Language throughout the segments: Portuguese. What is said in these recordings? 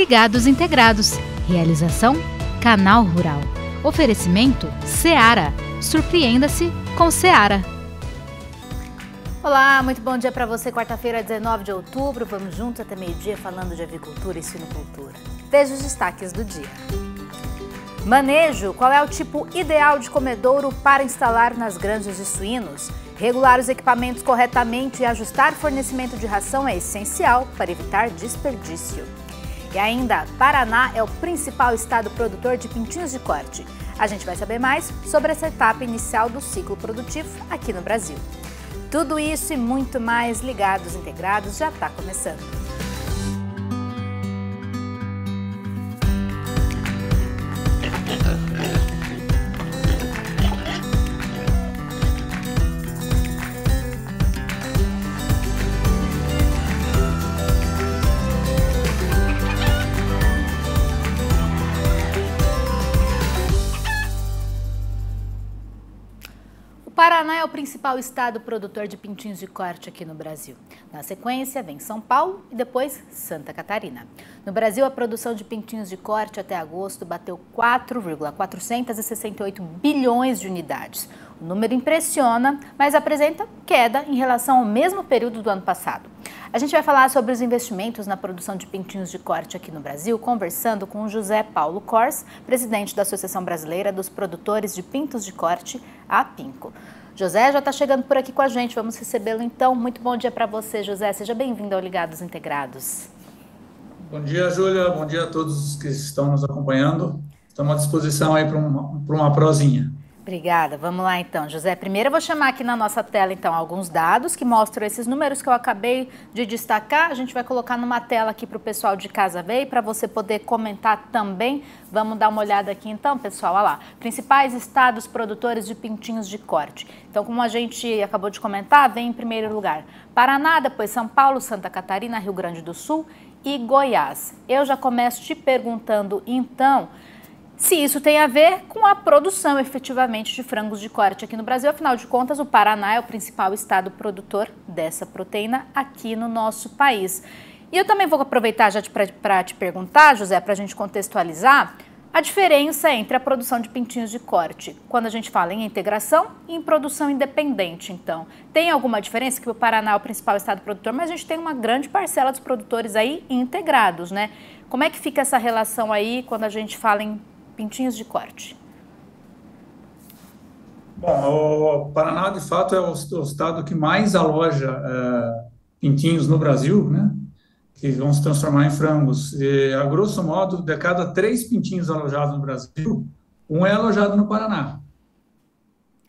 Ligados Integrados. Realização Canal Rural. Oferecimento Seara. Surpreenda-se com Seara. Olá, muito bom dia para você. Quarta-feira, 19 de outubro. Vamos juntos até meio-dia falando de avicultura e suinocultura. Veja os destaques do dia. Manejo. Qual é o tipo ideal de comedouro para instalar nas granjas de suínos? Regular os equipamentos corretamente e ajustar o fornecimento de ração é essencial para evitar desperdício. E ainda, Paraná é o principal estado produtor de pintinhos de corte. A gente vai saber mais sobre essa etapa inicial do ciclo produtivo aqui no Brasil. Tudo isso e muito mais Ligados Integrados já está começando. Paraná é o principal estado produtor de pintinhos de corte aqui no Brasil. Na sequência, vem São Paulo e depois Santa Catarina. No Brasil, a produção de pintinhos de corte até agosto bateu 4,468 bilhões de unidades. O número impressiona, mas apresenta queda em relação ao mesmo período do ano passado. A gente vai falar sobre os investimentos na produção de pintinhos de corte aqui no Brasil, conversando com o José Paulo Kors, presidente da Associação Brasileira dos Produtores de Pintos de Corte, a APINCO. José já está chegando por aqui com a gente, vamos recebê-lo então. Muito bom dia para você, José. Seja bem-vindo ao Ligados Integrados. Bom dia, Júlia. Bom dia a todos que estão nos acompanhando. Estamos à disposição aí para uma prosinha. Obrigada. Vamos lá então, José. Primeiro eu vou chamar aqui na nossa tela então alguns dados que mostram esses números que eu acabei de destacar. A gente vai colocar numa tela aqui para o pessoal de casa ver e para você poder comentar também. Vamos dar uma olhada aqui então, pessoal. Olha lá. Principais estados produtores de pintinhos de corte. Então, como a gente acabou de comentar, vem em primeiro lugar Paraná, depois São Paulo, Santa Catarina, Rio Grande do Sul e Goiás. Eu já começo te perguntando então se isso tem a ver com a produção efetivamente de frangos de corte aqui no Brasil. Afinal de contas, o Paraná é o principal estado produtor dessa proteína aqui no nosso país. E eu também vou aproveitar já para te perguntar, José, para a gente contextualizar a diferença entre a produção de pintinhos de corte, quando a gente fala em integração e em produção independente. Então, tem alguma diferença? Que o Paraná é o principal estado produtor, mas a gente tem uma grande parcela dos produtores aí integrados, né? Como é que fica essa relação aí quando a gente fala em pintinhos de corte? Bom, o Paraná, de fato, é o estado que mais aloja pintinhos no Brasil, né? Que vão se transformar em frangos. E, a grosso modo, de cada 3 pintinhos alojados no Brasil, um é alojado no Paraná,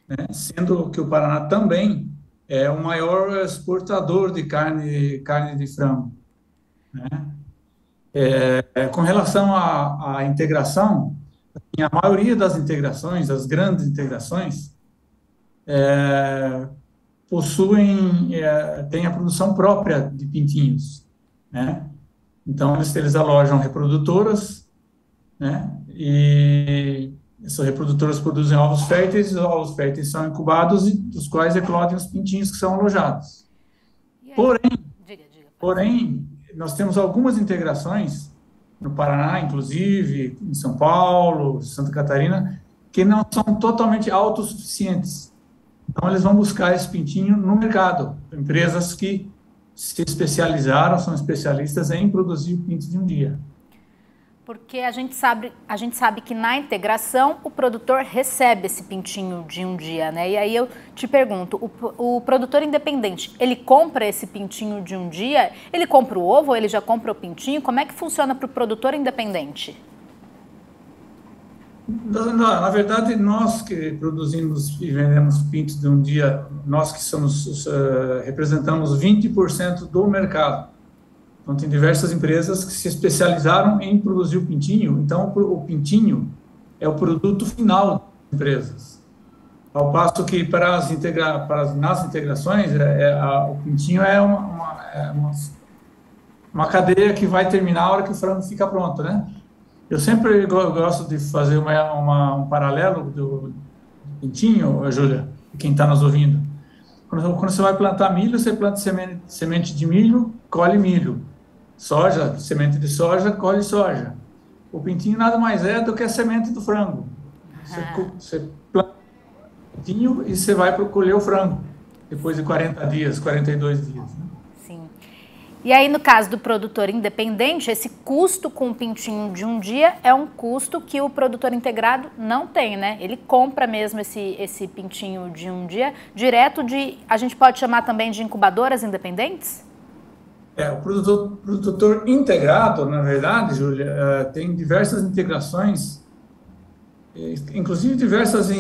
né? Sendo que o Paraná também é o maior exportador de carne de frango, né? Com relação à integração, a maioria das integrações, as grandes integrações, tem a produção própria de pintinhos, né? Então, eles alojam reprodutoras, né? E essas reprodutoras produzem ovos férteis, os ovos férteis são incubados e dos quais eclodem os pintinhos que são alojados. Porém, nós temos algumas integrações no Paraná, inclusive, em São Paulo, Santa Catarina, que não são totalmente autossuficientes. Então, eles vão buscar esse pintinho no mercado. Empresas que se especializaram, são especialistas em produzir pintos de um dia. Porque a gente sabe que na integração o produtor recebe esse pintinho de um dia, né? E aí eu te pergunto, o produtor independente, ele compra esse pintinho de um dia? Ele compra o ovo ou ele já compra o pintinho? Como é que funciona para o produtor independente? Na verdade, nós que produzimos e vendemos pintos de um dia, nós que representamos 20% do mercado. Então, tem diversas empresas que se especializaram em produzir o pintinho. Então, o pintinho é o produto final das empresas. Ao passo que, nas integrações, o pintinho é uma cadeia que vai terminar a hora que o frango fica pronto, né? Eu sempre gosto de fazer um paralelo do pintinho, Júlia, quem está nos ouvindo. Quando você vai plantar milho, você planta semente de milho, colhe milho. soja, semente de soja, colhe soja. O pintinho nada mais é do que a semente do frango. Você planta o pintinho e você vai para colher o frango, depois de 40 dias, 42 dias. Né? Sim. E aí, no caso do produtor independente, esse custo com o pintinho de um dia é um custo que o produtor integrado não tem, né? Ele compra mesmo esse pintinho de um dia direto de... A gente pode chamar também de incubadoras independentes? O produtor integrado, na verdade, Júlia, tem diversas integrações, inclusive diversas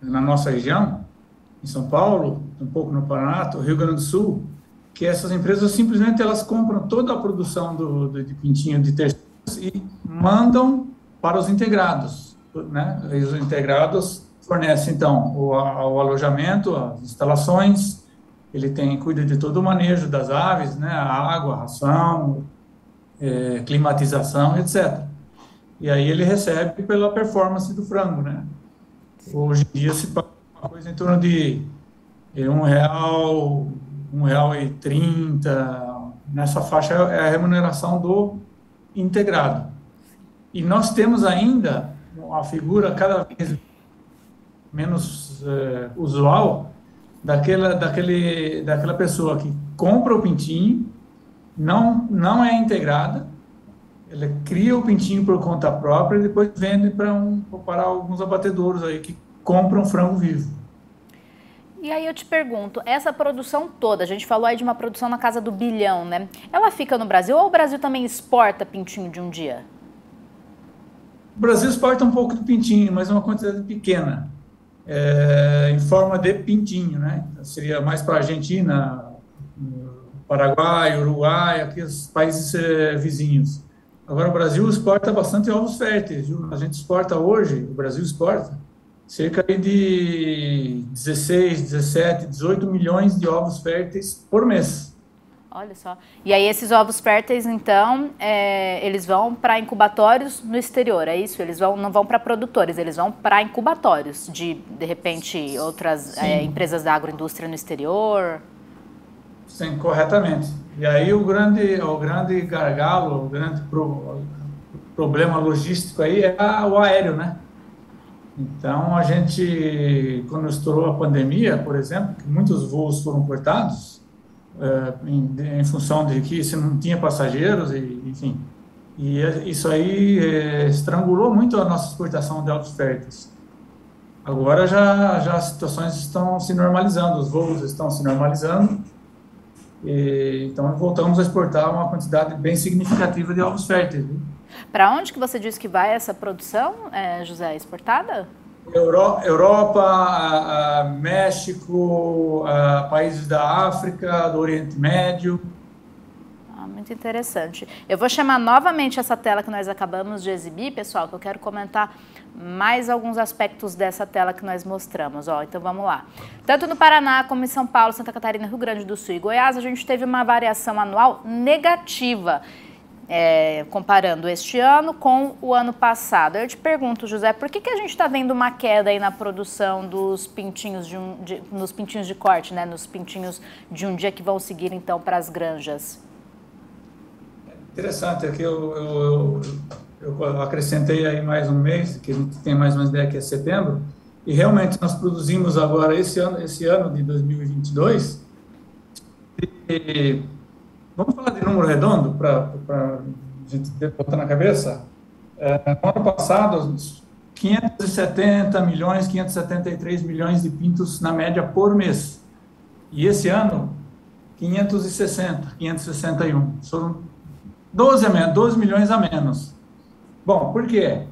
na nossa região, em São Paulo, um pouco no Paraná, no Rio Grande do Sul, que essas empresas simplesmente elas compram toda a produção de pintinho de terceiros e mandam para os integrados, né? E os integrados fornecem, então, o alojamento, as instalações, ele cuida de todo o manejo das aves, né? A água, a ração, climatização, etc. E aí ele recebe pela performance do frango, né? Hoje em dia se paga uma coisa em torno de R$1, R$1,30, nessa faixa é a remuneração do integrado. E nós temos ainda uma figura cada vez menos usual daquela pessoa que compra o pintinho, não é integrada, ela cria o pintinho por conta própria e depois vende para alguns abatedouros aí que compram frango vivo. E aí eu te pergunto, essa produção toda, a gente falou aí de uma produção na casa do bilhão, né? Ela fica no Brasil ou o Brasil também exporta pintinho de um dia? O Brasil exporta um pouco de pintinho, mas é uma quantidade pequena, em forma de pintinho, né? Seria mais para a Argentina, Paraguai, Uruguai, aqui os países vizinhos. Agora o Brasil exporta bastante ovos férteis, viu? A gente exporta hoje, o Brasil exporta cerca de 16, 17, 18 milhões de ovos férteis por mês. Olha só. E aí esses ovos férteis, então, eles vão para incubatórios no exterior, é isso? Eles não vão para produtores, eles vão para incubatórios de repente, outras empresas da agroindústria no exterior? Sim, corretamente. E aí o grande gargalo, o grande problema logístico aí é o aéreo, né? Então, a gente, quando estourou a pandemia, por exemplo, que muitos voos foram cortados, em função de que se não tinha passageiros, enfim. E isso aí estrangulou muito a nossa exportação de ovos férteis. Agora já as situações estão se normalizando, os voos estão se normalizando, então voltamos a exportar uma quantidade bem significativa de ovos férteis. Para onde que você disse que vai essa produção, José, exportada? Europa, México, países da África, do Oriente Médio. Muito interessante. Eu vou chamar novamente essa tela que nós acabamos de exibir, pessoal, que eu quero comentar mais alguns aspectos dessa tela que nós mostramos. Então vamos lá. Tanto no Paraná como em São Paulo, Santa Catarina, Rio Grande do Sul e Goiás, a gente teve uma variação anual negativa. Comparando este ano com o ano passado. Eu te pergunto, José, por que a gente está vendo uma queda aí na produção dos pintinhos nos pintinhos de corte, né? Nos pintinhos de um dia que vão seguir então para as granjas? Interessante, aqui eu acrescentei aí mais um mês, que a gente tem mais uma ideia que é setembro, e realmente nós produzimos agora esse ano de 2022. Vamos falar de número redondo para a gente botar na cabeça? No ano passado, 570 milhões, 573 milhões de pintos na média por mês. E esse ano, 561. São 12 milhões a menos. Bom, por quê?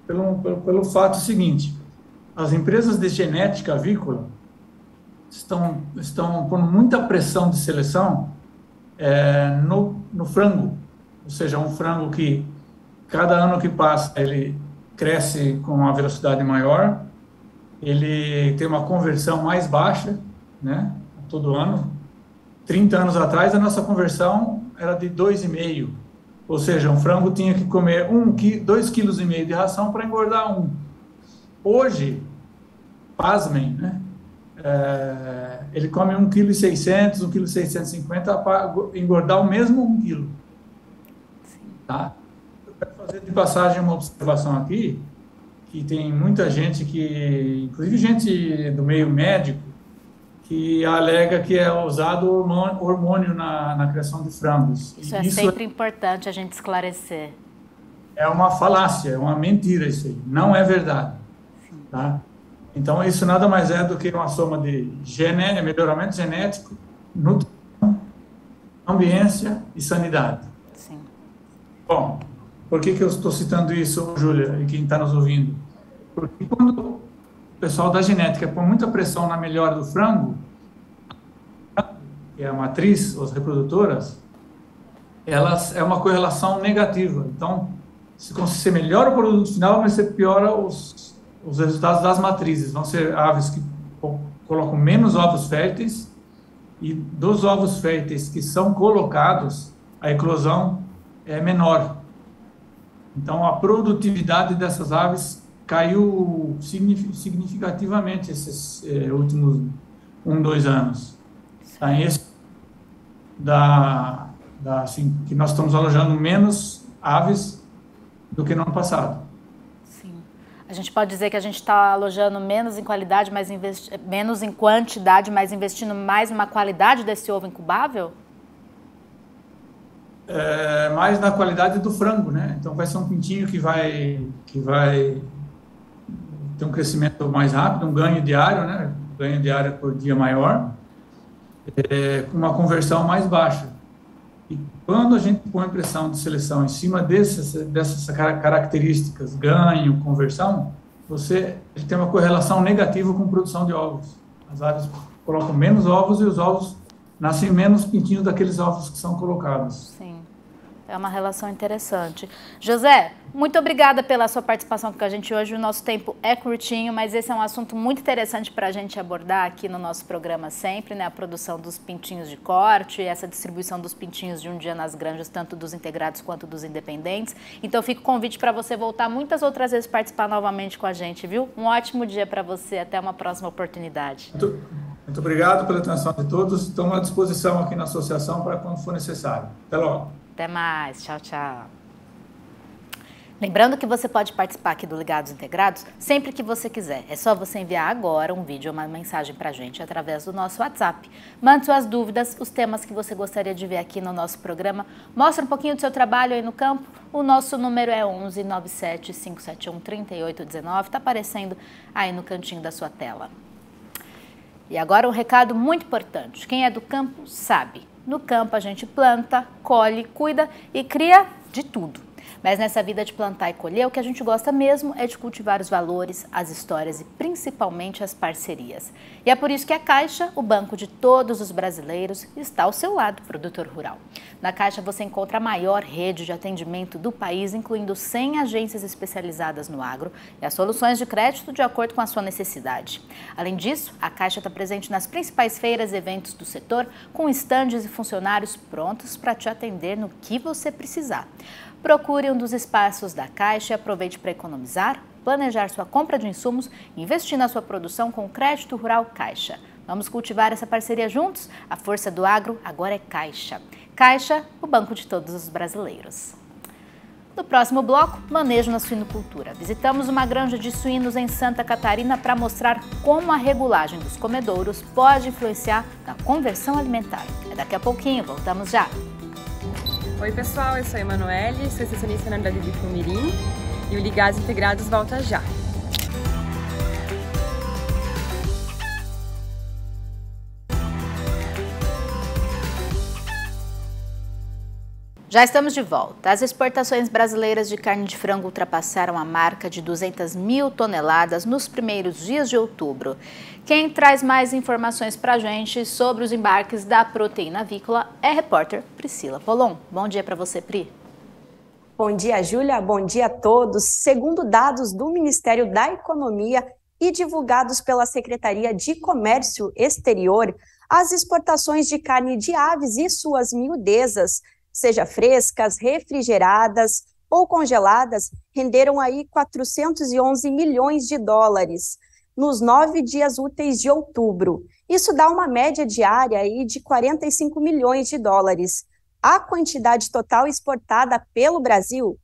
Pelo fato seguinte, as empresas de genética avícola estão pondo muita pressão de seleção no frango, ou seja, um frango que cada ano que passa ele cresce com uma velocidade maior, ele tem uma conversão mais baixa, né, todo ano. 30 anos atrás a nossa conversão era de 2,5, ou seja, um frango tinha que comer 2,5 kg de ração para engordar um. Hoje, pasmem, né, ele come 1,6 kg, 1,650 kg para engordar o mesmo 1 kg. Tá? Eu quero fazer de passagem uma observação aqui, que tem muita gente que, inclusive gente do meio médico, que alega que é usado hormônio na criação de frangos. Isso é sempre importante a gente esclarecer. É uma falácia, é uma mentira isso aí, não é verdade. Tá? Então, isso nada mais é do que uma soma de melhoramento genético, nutrição, ambiência e sanidade. Sim. Bom, por que eu estou citando isso, Júlia, e quem está nos ouvindo? Porque quando o pessoal da genética põe muita pressão na melhora do frango, que é a matriz, as reprodutoras, elas é uma correlação negativa. Então, se você melhora o produto final, mas você piora os resultados das matrizes. Vão ser aves que colocam menos ovos férteis, e dos ovos férteis que são colocados, a eclosão é menor. Então, a produtividade dessas aves caiu significativamente esses últimos 2 anos. Tá? Assim, que nós estamos alojando menos aves do que no ano passado. Sim. A gente pode dizer que a gente está alojando menos em qualidade, menos em quantidade, mas investindo mais numa qualidade desse ovo incubável? Mais na qualidade do frango, né? Então vai ser um pintinho que vai ter um crescimento mais rápido, um ganho diário, né? Ganho diário por dia maior, com uma conversão mais baixa. E quando a gente põe pressão de seleção em cima dessas características, ganho, conversão, você tem uma correlação negativa com produção de ovos. As aves colocam menos ovos e os ovos nascem menos pintinhos daqueles ovos que são colocados. Sim, é uma relação interessante. José, muito obrigada pela sua participação com a gente hoje. O nosso tempo é curtinho, mas esse é um assunto muito interessante para a gente abordar aqui no nosso programa sempre, né? A produção dos pintinhos de corte, essa distribuição dos pintinhos de um dia nas granjas, tanto dos integrados quanto dos independentes. Então fica o convite para você voltar muitas outras vezes participar novamente com a gente, viu? Um ótimo dia para você, até uma próxima oportunidade. Muito obrigado pela atenção de todos. Estamos à disposição aqui na associação para quando for necessário. Até logo. Até mais. Tchau, tchau. Lembrando que você pode participar aqui do Ligados Integrados sempre que você quiser. É só você enviar agora um vídeo ou uma mensagem para a gente através do nosso WhatsApp. Mande suas dúvidas, os temas que você gostaria de ver aqui no nosso programa. Mostra um pouquinho do seu trabalho aí no campo. O nosso número é 11 97 571 3819. Está aparecendo aí no cantinho da sua tela. E agora um recado muito importante. Quem é do campo sabe. No campo a gente planta, colhe, cuida e cria de tudo. Mas nessa vida de plantar e colher, o que a gente gosta mesmo é de cultivar os valores, as histórias e principalmente as parcerias. E é por isso que a Caixa, o banco de todos os brasileiros, está ao seu lado, produtor rural. Na Caixa você encontra a maior rede de atendimento do país, incluindo 100 agências especializadas no agro e as soluções de crédito de acordo com a sua necessidade. Além disso, a Caixa está presente nas principais feiras e eventos do setor, com estandes e funcionários prontos para te atender no que você precisar. Procure um dos espaços da Caixa e aproveite para economizar, planejar sua compra de insumos e investir na sua produção com o Crédito Rural Caixa. Vamos cultivar essa parceria juntos? A força do agro agora é Caixa. Caixa, o banco de todos os brasileiros. No próximo bloco, manejo na suinocultura. Visitamos uma granja de suínos em Santa Catarina para mostrar como a regulagem dos comedouros pode influenciar na conversão alimentar. É daqui a pouquinho, voltamos já. Oi pessoal, eu sou a Emanuele, sou extensionista na Unidade Agrícola Mirim e o Ligados Integrados volta já. Já estamos de volta. As exportações brasileiras de carne de frango ultrapassaram a marca de 200 mil toneladas nos primeiros dias de outubro. Quem traz mais informações para a gente sobre os embarques da proteína avícola é a repórter Priscila Polon. Bom dia para você, Pri. Bom dia, Júlia. Bom dia a todos. Segundo dados do Ministério da Economia e divulgados pela Secretaria de Comércio Exterior, as exportações de carne de aves e suas miudezas, seja frescas, refrigeradas ou congeladas, renderam aí 411 milhões de dólares. nos 9 dias úteis de outubro. Isso dá uma média diária aí de 45 milhões de dólares. A quantidade total exportada pelo Brasil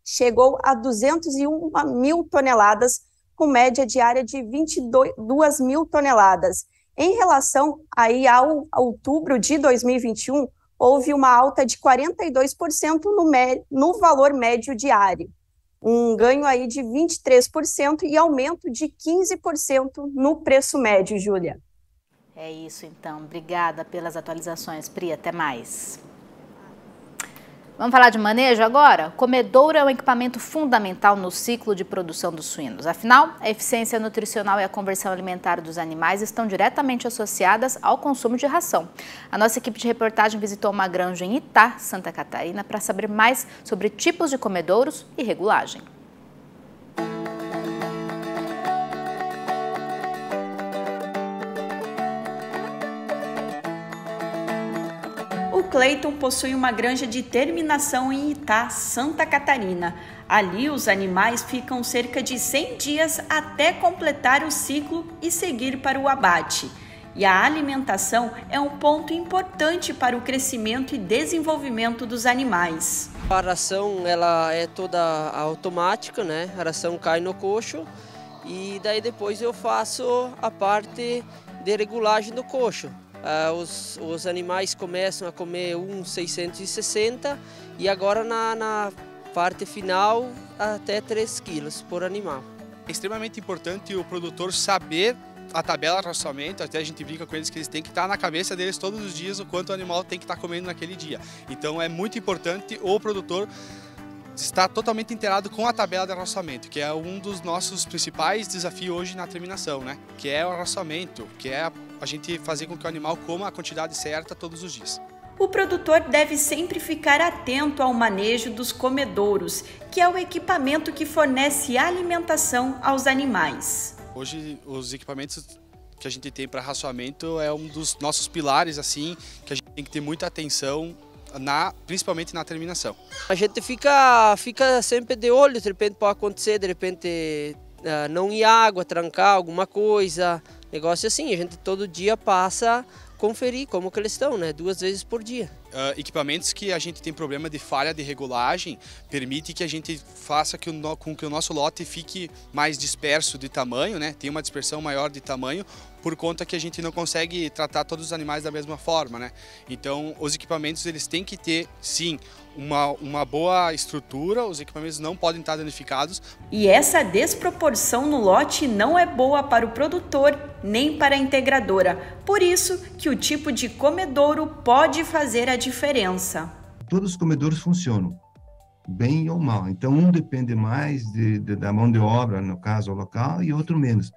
chegou a 201 mil toneladas, com média diária de 22 mil toneladas. Em relação aí ao outubro de 2021, houve uma alta de 42% no valor médio diário, um ganho aí de 23% e aumento de 15% no preço médio, Júlia. É isso então, obrigada pelas atualizações, Pri, até mais. Vamos falar de manejo agora? O comedouro é um equipamento fundamental no ciclo de produção dos suínos. Afinal, a eficiência nutricional e a conversão alimentar dos animais estão diretamente associadas ao consumo de ração. A nossa equipe de reportagem visitou uma granja em Itá, Santa Catarina, para saber mais sobre tipos de comedouros e regulagem. O Cleiton possui uma granja de terminação em Itá, Santa Catarina. Ali, os animais ficam cerca de 100 dias até completar o ciclo e seguir para o abate. E a alimentação é um ponto importante para o crescimento e desenvolvimento dos animais. A ração ela é toda automática, né? A ração cai no coxo e daí depois eu faço a parte de regulagem do coxo. Os animais começam a comer 660 e agora na parte final até 3 quilos por animal. É extremamente importante o produtor saber a tabela de racionamento, até a gente brinca com eles que eles têm que estar na cabeça deles todos os dias o quanto o animal tem que estar comendo naquele dia. Então é muito importante o produtor estar totalmente inteirado com a tabela de racionamento, que é um dos nossos principais desafios hoje na terminação, né? Que é o racionamento, que é a gente fazer com que o animal coma a quantidade certa todos os dias. O produtor deve sempre ficar atento ao manejo dos comedouros, que é o equipamento que fornece alimentação aos animais. Hoje, os equipamentos que a gente tem para racionamento é um dos nossos pilares, assim, que a gente tem que ter muita atenção, principalmente na terminação. A gente fica sempre de olho, de repente pode acontecer, de repente não ir água, trancar alguma coisa, negócio assim. A gente todo dia passa a conferir como que eles estão, né? 2 vezes por dia. Equipamentos que a gente tem problema de falha de regulagem permite que a gente faça com que o nosso lote fique mais disperso de tamanho, né? Tem uma dispersão maior de tamanho por conta que a gente não consegue tratar todos os animais da mesma forma, né? Então, os equipamentos eles têm que ter, sim, uma boa estrutura, os equipamentos não podem estar danificados. E essa desproporção no lote não é boa para o produtor nem para a integradora. Por isso que o tipo de comedouro pode fazer a diferença. Todos os comedouros funcionam, bem ou mal. Então, um depende mais da mão de obra, no caso, o local, e outro menos.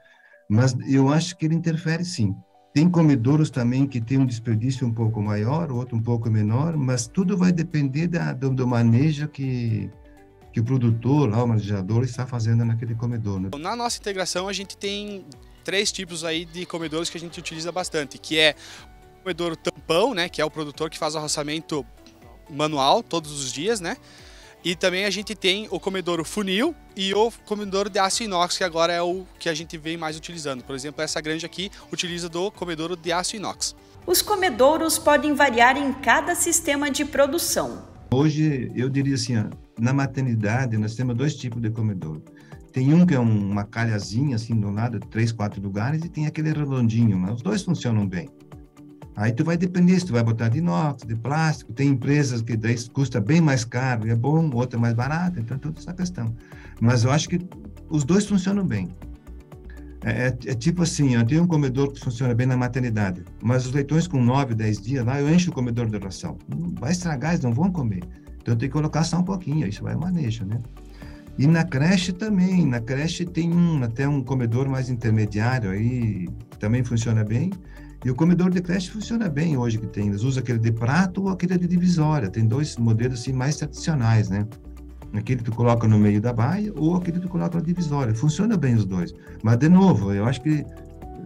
Mas eu acho que ele interfere sim. Tem comedouros também que tem um desperdício um pouco maior, outro um pouco menor, mas tudo vai depender do manejo que o produtor, o manejador, está fazendo naquele comedouro, né? Na nossa integração, a gente tem 3 tipos aí de comedouros que a gente utiliza bastante, que é o comedouro tampão, né, que é o produtor que faz o arroçamento manual todos os dias, né? E também a gente tem o comedouro funil e o comedouro de aço inox, que agora é o que a gente vem mais utilizando. Por exemplo, essa granja aqui utiliza do comedouro de aço inox. Os comedouros podem variar em cada sistema de produção. Hoje, eu diria assim, na maternidade, nós temos 2 tipos de comedouro. Tem um que é uma calhazinha, assim, do lado, 3, 4 lugares, e tem aquele redondinho, mas os 2 funcionam bem. Aí tu vai depender se tu vai botar de inox, de plástico. Tem empresas que daí custa bem mais caro e é bom, outra é mais barata, então toda essa questão. Mas eu acho que os 2 funcionam bem. É tipo assim, eu tenho um comedor que funciona bem na maternidade, mas os leitões com 9, 10 dias lá, eu encho o comedor de ração. Vai estragar, eles não vão comer. Então eu tenho que colocar só um pouquinho, isso vai manejo, né? E na creche também, na creche tem até um comedor mais intermediário aí, que também funciona bem. E o comedor de creche funciona bem hoje que tem. Eles usam aquele de prato ou aquele de divisória. Tem 2 modelos assim mais tradicionais, né? Aquele que tu coloca no meio da baia ou aquele que tu coloca na divisória. Funciona bem os 2. Mas, de novo, eu acho que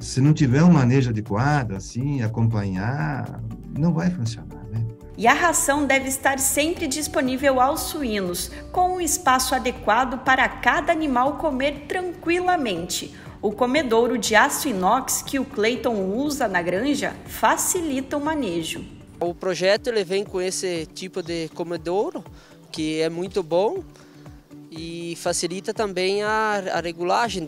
se não tiver um manejo adequado, assim, acompanhar, não vai funcionar, né? E a ração deve estar sempre disponível aos suínos, com um espaço adequado para cada animal comer tranquilamente. O comedouro de aço inox que o Cleiton usa na granja facilita o manejo. O projeto ele vem com esse tipo de comedouro, que é muito bom e facilita também a regulagem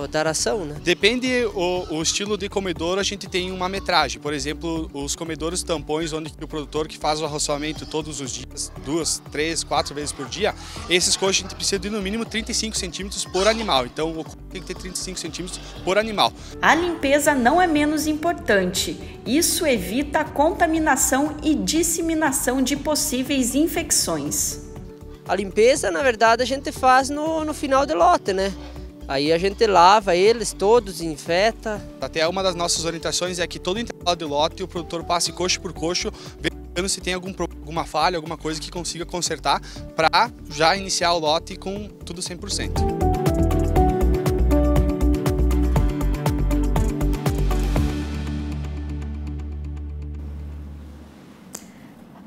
da ração, né? Depende o estilo de comedouro, a gente tem uma metragem. Por exemplo, os comedouros tampões, onde o produtor que faz o arroçamento todos os dias, 2, 3, 4 vezes por dia, esses coxos a gente precisa de no mínimo 35 centímetros por animal. Então o coxo tem que ter 35 centímetros por animal. A limpeza não é menos importante. Isso evita a contaminação e disseminação de possíveis infecções. A limpeza, na verdade, a gente faz no final de lote, né? Aí a gente lava eles todos, infeta. Até uma das nossas orientações é que todo intervalo de lote o produtor passe coxo por coxo, vendo se tem alguma falha, alguma coisa que consiga consertar, para já iniciar o lote com tudo 100%.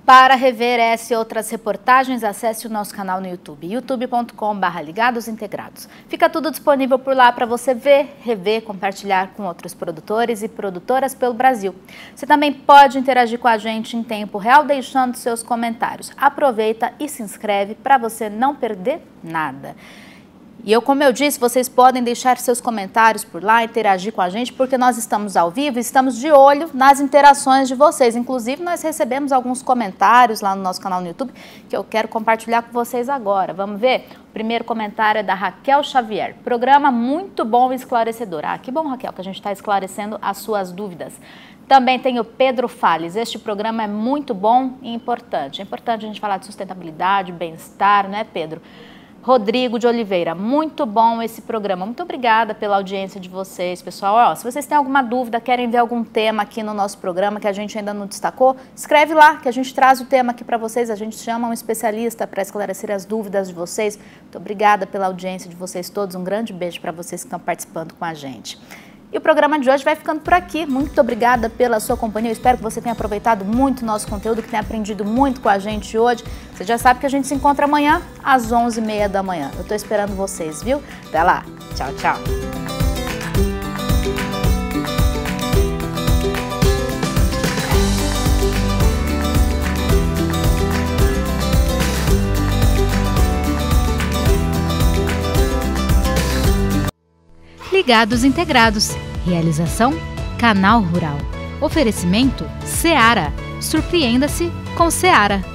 Para rever essa e outras reportagens, acesse o nosso canal no YouTube, youtube.com/ligadosintegrados. Fica tudo disponível por lá para você ver, rever, compartilhar com outros produtores e produtoras pelo Brasil. Você também pode interagir com a gente em tempo real, deixando seus comentários. Aproveita e se inscreve para você não perder nada. E como eu disse, vocês podem deixar seus comentários por lá, interagir com a gente, porque nós estamos ao vivo e estamos de olho nas interações de vocês. Inclusive, nós recebemos alguns comentários lá no nosso canal no YouTube que eu quero compartilhar com vocês agora. Vamos ver? O primeiro comentário é da Raquel Xavier. Programa muito bom e esclarecedor. Ah, que bom, Raquel, que a gente está esclarecendo as suas dúvidas. Também tem o Pedro Fales. Este programa é muito bom e importante. É importante a gente falar de sustentabilidade, bem-estar, não é, Pedro? Rodrigo de Oliveira, muito bom esse programa. Muito obrigada pela audiência de vocês, pessoal. Se vocês têm alguma dúvida, querem ver algum tema aqui no nosso programa que a gente ainda não destacou, escreve lá que a gente traz o tema aqui para vocês. A gente chama um especialista para esclarecer as dúvidas de vocês. Muito obrigada pela audiência de vocês todos. Um grande beijo para vocês que estão participando com a gente. E o programa de hoje vai ficando por aqui. Muito obrigada pela sua companhia. Eu espero que você tenha aproveitado muito o nosso conteúdo, que tenha aprendido muito com a gente hoje. Você já sabe que a gente se encontra amanhã às 11h30 da manhã. Eu estou esperando vocês, viu? Até lá. Tchau, tchau. Ligados Integrados. Realização Canal Rural. Oferecimento Seara. Surpreenda-se com Seara.